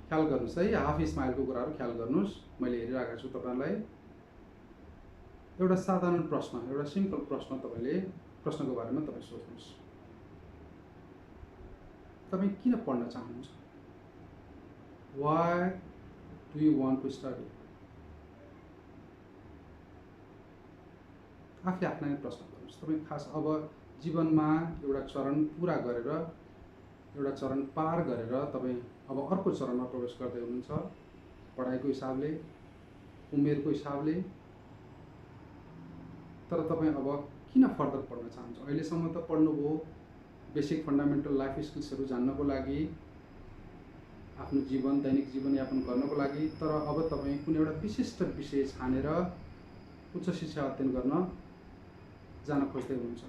ख्याल गर्नुहोस् है, हाफ स्माइलको कुराहरू ख्याल गर्नुहोस्। मैले हेरिरहेको छु तपाईँलाई। एउटा साधारण प्रश्न, एउटा सिम्पल प्रश्न, तपाईँले प्रश्नको बारेमा तपाईँ सोच्नुहोस्। तपाईँ किन पढ्न चाहनुहुन्छ? Why do you want to study? आफै आफ्नै प्रश्न गर्नुहोस्। तपाईँ खास अब जीवनमा एउटा चरण पुरा गरेर, एउटा चरण पार गरेर तपाईँ अब अर्को चरणमा प्रवेश गर्दै हुनुहुन्छ, पढाइको हिसाबले, उमेरको हिसाबले। तर तपाईँ अब किन फर्दर पढ्न चाहनुहुन्छ? अहिलेसम्म त पढ्नुभयो बेसिक फन्डामेन्टल लाइफ स्किल्सहरू जान्नको लागि, आफ्नो जीवन, दैनिक जीवनयापन गर्नको लागि। तर अब तपाईँ कुनै एउटा विशिष्ट विषय छानेर उच्च शिक्षा अध्ययन गर्न जान खोज्दै हुनुहुन्छ।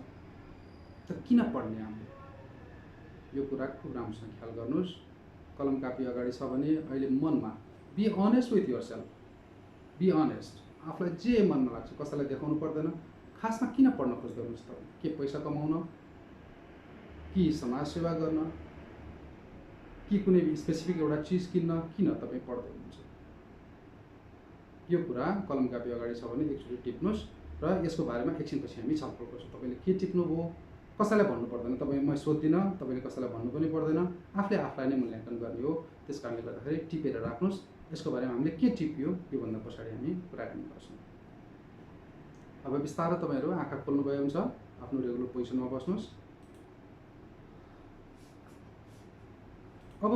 त किन पढ्ने हामीले? यो कुरा खुब राम्रोसँग ख्याल गर्नुहोस्। कलम कापी अगाडि छ भने अहिले मनमा be honest with yourself, be honest. आफूलाई जे मनमा लाग्छ, कसैलाई देखाउनु पर्दैन। खासमा किन पढ्न खोज्दै हुनुहुन्छ तपाईँ? के पैसा कमाउन, कि समाज सेवा गर्न, कि कुनै स्पेसिफिक एउटा चिज किन्न? किन तपाईँ पढ्दै हुनुहुन्छ? यो कुरा कलम कापी अगाडि छ भने एकचोटि टिप्नुहोस् र यसको बारेमा एकछिनपछि हामी छलफल गर्छौँ। तपाईँले के टिप्नुभयो? कसैलाई भन्नु पर्दैन। तपाईँ म सोध्दिनँ, तपाईँले कसैलाई भन्नु पनि पर्दैन। आफूले आफूलाई नै मूल्याङ्कन गर्ने हो। त्यस कारणले गर्दाखेरि टिपेर राख्नुहोस्। यसको बारेमा हामीले के टिप्यो योभन्दा पछाडि हामी कुराकानी गर्छौँ। अब बिस्तारै तपाईँहरू आँखा खोल्नुभयो हुन्छ, आफ्नो रेगुलर पोजिसनमा बस्नुहोस्। अब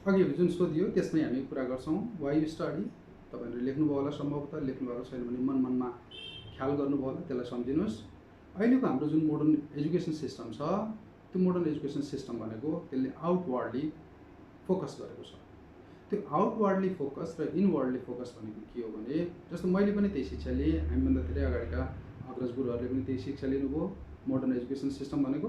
अघि जुन सोधियो त्यसमै हामी कुरा गर्छौँ। Why you study? तपाईँहरूले लेख्नुभयो होला, सम्भवतः लेख्नुभएको छैन भने मनमा ख्याल गर्नुभयो होला, त्यसलाई सम्झिनुहोस्। अहिलेको हाम्रो जुन मोडर्न एजुकेसन सिस्टम छ, त्यो मोडर्न एजुकेसन सिस्टम भनेको त्यसले आउटवर्डली फोकस गरेको छ। त्यो आउटवर्डली फोकस र इनवर्डली फोकस भनेको के हो भने, जस्तो मैले पनि त्यही शिक्षा लिएँ, हामीभन्दा धेरै अगाडिका अग्रज गुरुहरूले पनि त्यही शिक्षा लिनुभयो। मोडर्न एजुकेसन सिस्टम भनेको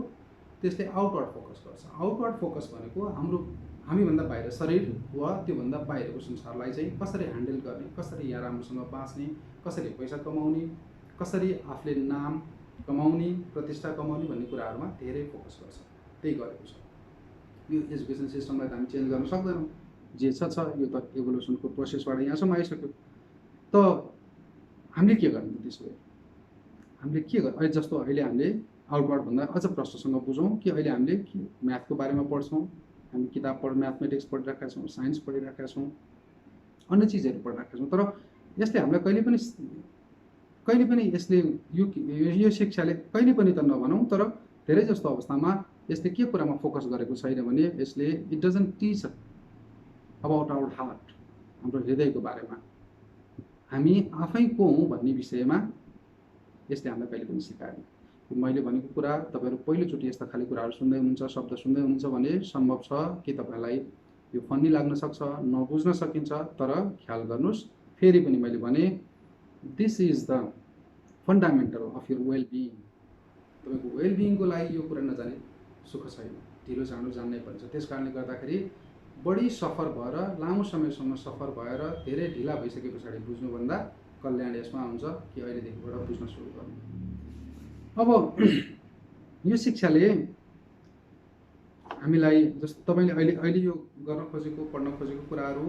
त्यसले आउटवर्ड फोकस गर्छ। आउटवर्ड फोकस भनेको हाम्रो हामीभन्दा बाहिर शरीर वा त्योभन्दा बाहिरको संसारलाई चाहिँ कसरी ह्यान्डल गर्ने, कसरी यहाँ राम्रोसँग बाँच्ने, कसरी पैसा कमाउने, कसरी आफूले नाम कमाउने, प्रतिष्ठा कमाउने भन्ने कुराहरूमा धेरै फोकस गर्छ। त्यही गरेको छ। यो एजुकेसन सिस्टमलाई त हामी चेन्ज गर्न सक्दैनौँ। जे छ यो त एभोल्युसनको प्रोसेसबाट यहाँसम्म आइसक्यो। त हामीले के गर्ने त्यसो भए? हामीले के गर्ने? अहिले जस्तो अहिले हामीले आउटवर्डभन्दा अझ प्रश्नसँग बुझौँ कि अहिले हामीले म्याथको बारेमा पढ्छौँ, हामी किताब म्याथमेटिक्स पढिरहेका छौँ, साइन्स पढिरहेका छौँ, अन्य चिजहरू पढिरहेका छौँ। तर यसले हामीलाई कहिले पनि यसले यो शिक्षाले कहिले पनि त नभनौँ, तर धेरै जस्तो अवस्थामा यसले के कुरामा फोकस गरेको छैन भने यसले it doesn't teach about our heart, हाम्रो हृदयको बारेमा, हामी आफै को हौँ भन्ने विषयमा यसले हामीलाई कहिले पनि सिकाएन। मैले भनेको कुरा तपाईँहरू पहिलोचोटि यस्ता खाले कुराहरू सुन्दै हुनुहुन्छ, शब्द सुन्दै हुनुहुन्छ भने सम्भव छ कि तपाईँलाई यो फन्नी लाग्न सक्छ, नबुझ्न सकिन्छ। तर ख्याल गर्नुहोस्, फेरि पनि मैले भने this is the fundamental of your wellbeing. तपाईँको वेलबिङको लागि यो कुरा नजाने सुख छैन, ढिलो चाँडो जान्नै पर्छ। त्यस कारणले गर्दाखेरि बढी सफर भएर, लामो समयसम्म सफर भएर धेरै ढिला भइसके पछाडि बुझ्नुभन्दा कल्याण यसमा हुन्छ कि अहिलेदेखिबाट बुझ्न सुरु गर्नु। अब यो शिक्षाले हामीलाई जस्तो तपाईँले अहिले यो गर्न खोजेको, पढ्न खोजेको कुराहरू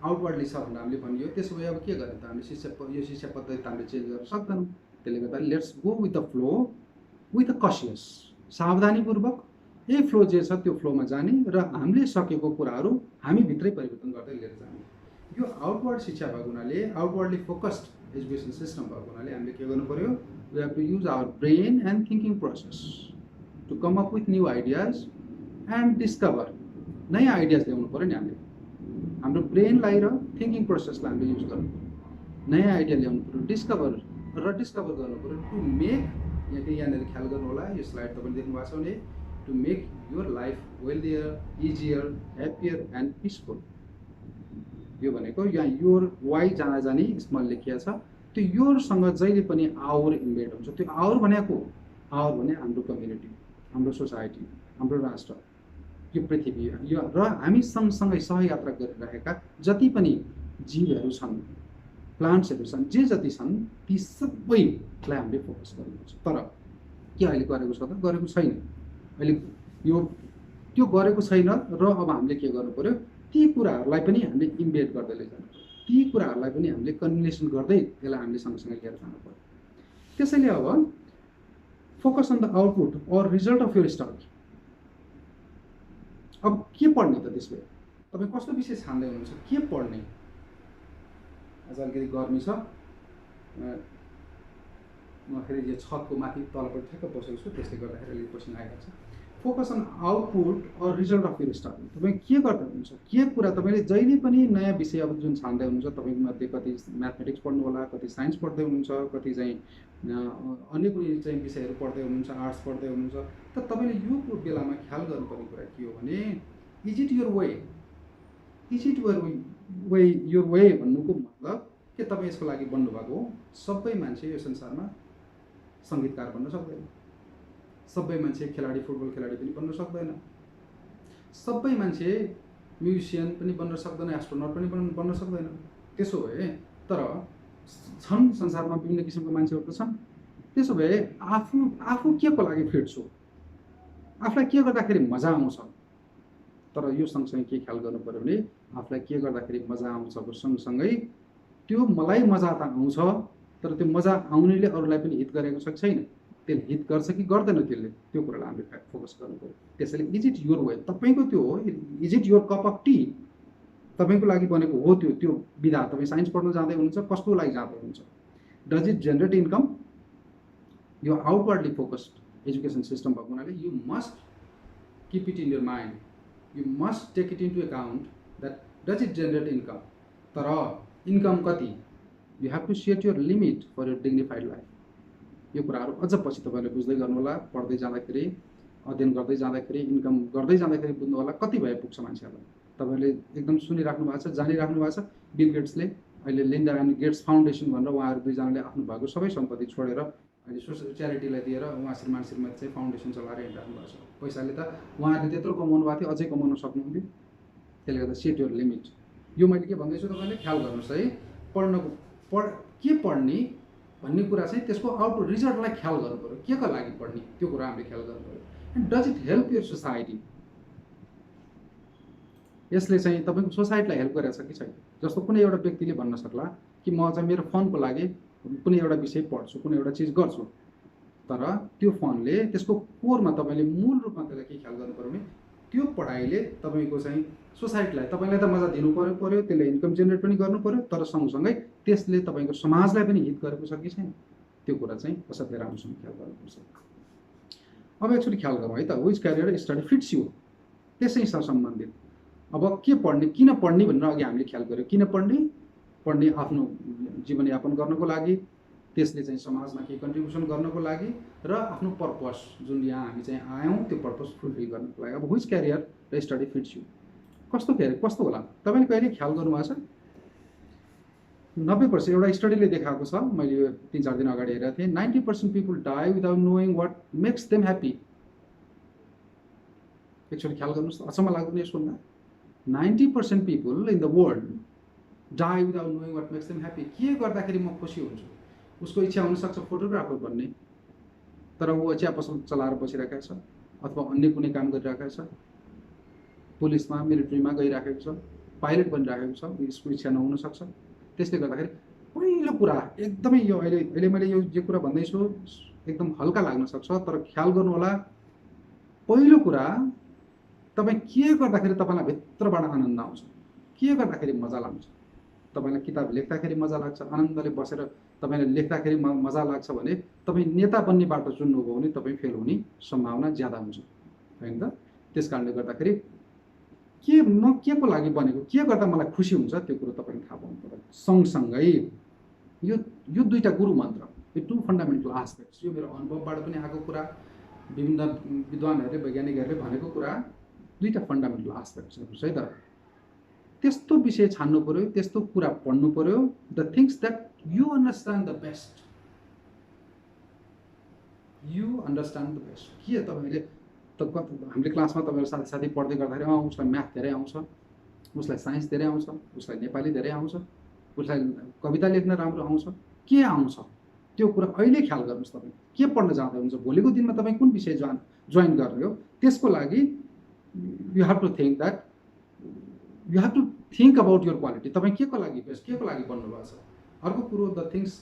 आउटवर्डली छ भनेर हामीले भनियो। त्यसो भए अब के गर्ने त? हामीले यो शिक्षा पद्धति त हामीले चेन्ज गर्न सक्दैनौँ। त्यसले गर्दा let's go with the flow, with the cautious, सावधानीपूर्वक यही फ्लो जे छ त्यो फ्लोमा जाने र हामीले सकेको कुराहरू हामी भित्रै परिवर्तन गर्दै लिएर जाने। यो आउटवर्ड शिक्षा भएको हुनाले, आउटवर्डली फोकस्ड एजुकेसन सिस्टम भएको हुनाले हामीले के गर्नु पर्यो? We have to use our brain and thinking process to come up with new ideas and discover. नयाँ आइडियाज ल्याउनु पऱ्यो नि हामीले। हाम्रो ब्रेनलाई र थिङ्किङ प्रोसेसलाई हामीले युज गर्नु पऱ्यो, नयाँ आइडिया ल्याउनु पऱ्यो, डिस्कभर गर्नु पऱ्यो। टु मेक, यहाँनिर ख्याल गर्नु होला, यो स्लाइड तपाईँले देख्नु भएको छ भने, to make your life wealthier, easier, happier and peaceful. यो भनेको यहाँ योर वाइ जानी यसमा लेखिया छ। त्यो योरसँग जहिले पनि आवर इन्भेड हुन्छ। त्यो आवर भनेको भने हाम्रो कम्युनिटी, हाम्रो सोसाइटी, हाम्रो राष्ट्र, यो पृथ्वी, यो र हामी सँगसँगै सहयात्रा गरिरहेका जति पनि जीवहरू छन्, प्लान्ट्सहरू छन्, जे जति छन्, ती सबैलाई हामीले फोकस गर्नुपर्छ। तर के अहिले गरेको छ त? गरेको छैन। अहिले यो त्यो गरेको छैन र अब हामीले के गर्नु पर्यो, ती कुराहरूलाई पनि हामीले इम्बेड गर्दै लैजानु पर्यो, ती कुराहरूलाई पनि हामीले कन्भेन्सन गर्दै यसलाई हामीले सँगसँगै लिएर जानु पर्यो। त्यसैले अब focus on the output or result of your study. अब के पढ्ने त त्यसो भए तपाईँ कस्तो विषय छान्दै हुनुहुन्छ, के पढ्ने? आज अलिकति गर्मी छ, म फेरि यो छतको माथि तलपट्टि ठ्याक्क बसेको छु, त्यसले गर्दाखेरि अलिक पसिना आइरहेको छ। Focus on output or result of your study. तपाईँ के गर्दै हुनुहुन्छ, के कुरा तपाईँले जहिले पनि नयाँ विषय अब जुन छान्दै हुनुहुन्छ, तपाईँको मध्ये कति म्याथमेटिक्स पढ्नु होला, कति साइन्स पढ्दै हुनुहुन्छ, कति चाहिँ अन्य कुनै चाहिँ विषयहरू पढ्दै हुनुहुन्छ, आर्ट्स पढ्दै हुनुहुन्छ, त तपाईँले यो बेलामा ख्याल गर्नुपर्ने कुरा के हो भने is it your way, is it your way भन्नुको मतलब के तपाईँ यसको लागि बन्नुभएको हो? सबै मान्छे यो संसारमा सङ्गीतकार बन्न सक्दैन, सबै मान्छे खेलाडी फुटबल खेलाडी पनि बन्न सक्दैन, सबै मान्छे म्युजिसियन पनि बन्न सक्दैन, एस्ट्रोनट पनि बन्न सक्दैन। त्यसो भए तर छन् संसारमा विभिन्न किसिमको मान्छेहरू त छन्। त्यसो भए आफू के को लागि फिट छु, आफूलाई के गर्दाखेरि मजा आउँछ, तर यो सँगसँगै के ख्याल गर्नु पर्यो भने आफूलाई के गर्दाखेरि मजा आउँछको सँगसँगै त्यो मलाई मजा त आउँछ, तर त्यो मजा आउनेले अरूलाई पनि हित गरेको छ कि छैन, त्यसले हित गर्छ कि गर्दैन, त्यसले त्यो कुरालाई हामीले फोकस गर्नु पर्यो। त्यसैले इज इट योर वे, तपाईँको त्यो हो, is it your cup of T, तपाईँको लागि बनेको हो त्यो विधा। तपाईँ साइन्स पढ्न जाँदै हुनुहुन्छ, कस्तो लागि जाँदै हुनुहुन्छ? Does it generate income? यो आउटवर्डली फोकस्ड एजुकेसन सिस्टम भएको हुनाले you must keep it in your mind, you must take it into account that does it generate income. तर इन्कम कति? You have to set your limit for your dignified life. यो कुराहरू अझ पछि तपाईँले बुझ्दै गर्नु होला, पढ्दै जाँदाखेरि, अध्ययन गर्दै जाँदाखेरि, इन्कम गर्दै जाँदाखेरि बुझ्नु होला कति भए पुग्छ मान्छेहरूलाई। तपाईँले एकदम सुनिराख्नु भएको छ, जानिराख्नु भएको छ, बिल गेट्सले अहिले लिन्डा एन्ड गेट्स फाउन्डेसन भनेर उहाँहरू दुईजनाले आफ्नो भएको सबै सम्पत्ति छोडेर अहिले सोसियल च्यारिटीलाई दिएर उहाँ श्रीमती चाहिँ फाउन्डेसन चलाएर हिँडिराख्नु भएको छ। पैसाले त उहाँहरूले त्यत्रो कमाउनु भएको थियो, अझै कमाउन सक्नुहुन्थ्यो। त्यसले गर्दा सेट योर लिमिट। यो मैले के भन्दैछु तपाईँले ख्याल गर्नुहोस् है, के पढ्ने भन्ने कुरा चाहिँ त्यसको आउटपुट रिजल्टलाई ख्याल गर्नु पऱ्यो, के को लागि पढ्ने त्यो कुरा हामीले ख्याल गर्नु पऱ्यो। And does it help your society? यसले चाहिँ तपाईँको सोसाइटीलाई हेल्प गरेको छ कि छैन? जस्तो कुनै एउटा व्यक्तिले भन्न सक्ला कि म चाहिँ मेरो फनको लागि कुनै एउटा विषय पढ्छु, कुनै एउटा चिज गर्छु, तर त्यो फनले त्यसको कोरमा तपाईँले मूल रूपमा त्यसलाई के ख्याल गर्नु पऱ्यो भने त्यो पढाइले तपाईँको चाहिँ सोसाइटीलाई, तपाईँलाई त मजा दिनु पऱ्यो, त्यसले इन्कम जेनेरेट पनि गर्नु पऱ्यो, तर सँगसँगै त्यसले तपाईँको समाजलाई पनि हित गरेको छ कि छैन, त्यो कुरा चाहिँ असाध्यै राम्रोसँग ख्याल गर्नुपर्छ। अब एक्चुअली ख्याल गरौँ है त, which career study fits you, त्यसैसँग सम्बन्धित। अब के पढ्ने, किन पढ्ने भनेर अघि हामीले ख्याल गऱ्यौँ। किन पढ्ने आफ्नो जीवनयापन गर्नको लागि, त्यसले चाहिँ समाजमा केही कन्ट्रिब्युसन गर्नको लागि, र आफ्नो पर्पस जुन यहाँ हामी चाहिँ आयौँ त्यो पर्पस फुलफिल गर्नको लागि। अब विच क्यारियर र स्टडी फिट्स यु, कस्तो क्यारियर कस्तो होला? तपाईँले कहिले ख्याल गर्नुभएको छ? 90% एउटा स्टडीले देखाएको छ, मैले यो 3-4 दिन अगाडि हेरेको थिएँ, 90% people die without knowing what makes them happy. Actually ख्याल गर्नुहोस्, अचम्म लाग्ने सुन्दा 90% people in the world die without knowing what makes them happy. के गर्दाखेरि म खुसी हुन्छु? उसको इच्छा हुनसक्छ फोटोग्राफर बन्ने, तर ऊ चिया पसल चलाएर बसिरहेको छ, अथवा अन्य कुनै काम गरिरहेको छ, पुलिसमा मिलिट्रीमा गइराखेको छ, पाइलट बनिराखेको छ, उसको इच्छा नहुनसक्छ। त्यसले गर्दाखेरि पहिलो कुरा एकदमै यो अहिले मैले यो कुरा भन्दैछु एकदम हल्का लाग्न सक्छ, तर ख्याल गर्नु होला, पहिलो कुरा तपाईँ के गर्दाखेरि तपाईँलाई भित्रबाट आनन्द आउँछ, के गर्दाखेरि मजा लाग्छ। तपाईँलाई किताब लेख्दाखेरि मजा लाग्छ, आनन्दले बसेर तपाईँले लेख्दाखेरि मजा लाग्छ भने तपाईँ नेता बन्ने बाटो चुन्नुभयो भने तपाईँ फेल हुने सम्भावना ज्यादा हुन्छ, होइन त? त्यस कारणले गर्दाखेरि म के को लागि बनेको, के गर्दा मलाई खुसी हुन्छ त्यो कुरो तपाईँले थाहा पाउनु पर्यो। सँगसँगै यो दुईवटा गुरु मन्त्र, यो 2 फन्डामेन्टल आस्पेक्ट्स, यो मेरो अनुभवबाट पनि आएको कुरा, विभिन्न विद्वानहरूले वैज्ञानिकहरूले भनेको कुरा, 2टा फन्डामेन्टल आस्पेक्ट्सहरू छ है त। त्यस्तो विषय छान्नु पर्यो, त्यस्तो कुरा पढ्नु पर्यो, the things that you understand the best, you understand the best. के तपाईँले त हामीले क्लासमा तपाईँहरू साथी पढ्दै गर्दाखेरि उसलाई म्याथ धेरै आउँछ, उसलाई साइन्स धेरै आउँछ, उसलाई नेपाली धेरै आउँछ, उसलाई कविता लेख्न राम्रो आउँछ, के आउँछ त्यो कुरा अहिले ख्याल गर्नुहोस्। तपाईँ के पढ्न जाँदा हुन्छ, भोलिको दिनमा तपाईँ कुन विषय जोइन गर्ने हो, त्यसको लागि you have to think that you have to think about your quality. तपाईँ के को लागि बेस्ट, के को लागि बन्नुभएको छ। अर्को कुरो the things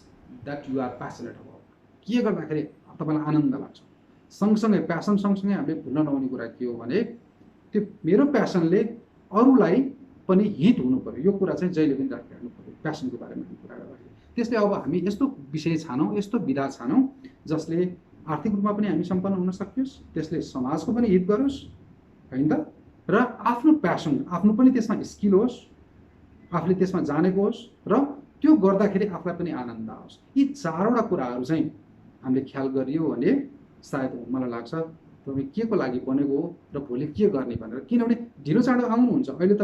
that you are passionate about, के गर्दाखेरि तपाईँलाई आनन्द लाग्छ। सँगसँगै प्यासन सँगसँगै हामीले भुल्न नहुने कुरा के हो भने त्यो मेरो प्यासनले अरूलाई पनि हिट हुनु पऱ्यो। यो कुरा चाहिँ जहिले पनि राखिराख्नु पऱ्यो प्यासनको बारेमा कुरा गर्दाखेरि। त्यसले अब हामी यस्तो विषय छानौँ, यस्तो विधा छानौँ जसले आर्थिक रूपमा पनि हामी सम्पन्न हुन सकियोस्, त्यसले समाजको पनि हित गरोस् होइन त, र आफ्नो प्यासन, आफ्नो पनि त्यसमा स्किल होस्, आफूले त्यसमा जानेको होस्, र त्यो गर्दाखेरि आफूलाई पनि आनन्द आओस्। यी चारवटा कुराहरू चाहिँ हामीले ख्याल गरियो भने सायद मलाई लाग्छ तपाईँ के को लागि बनेको हो र भोलि के गर्ने भनेर। किनभने ढिलो चाँडो आउनुहुन्छ अहिले त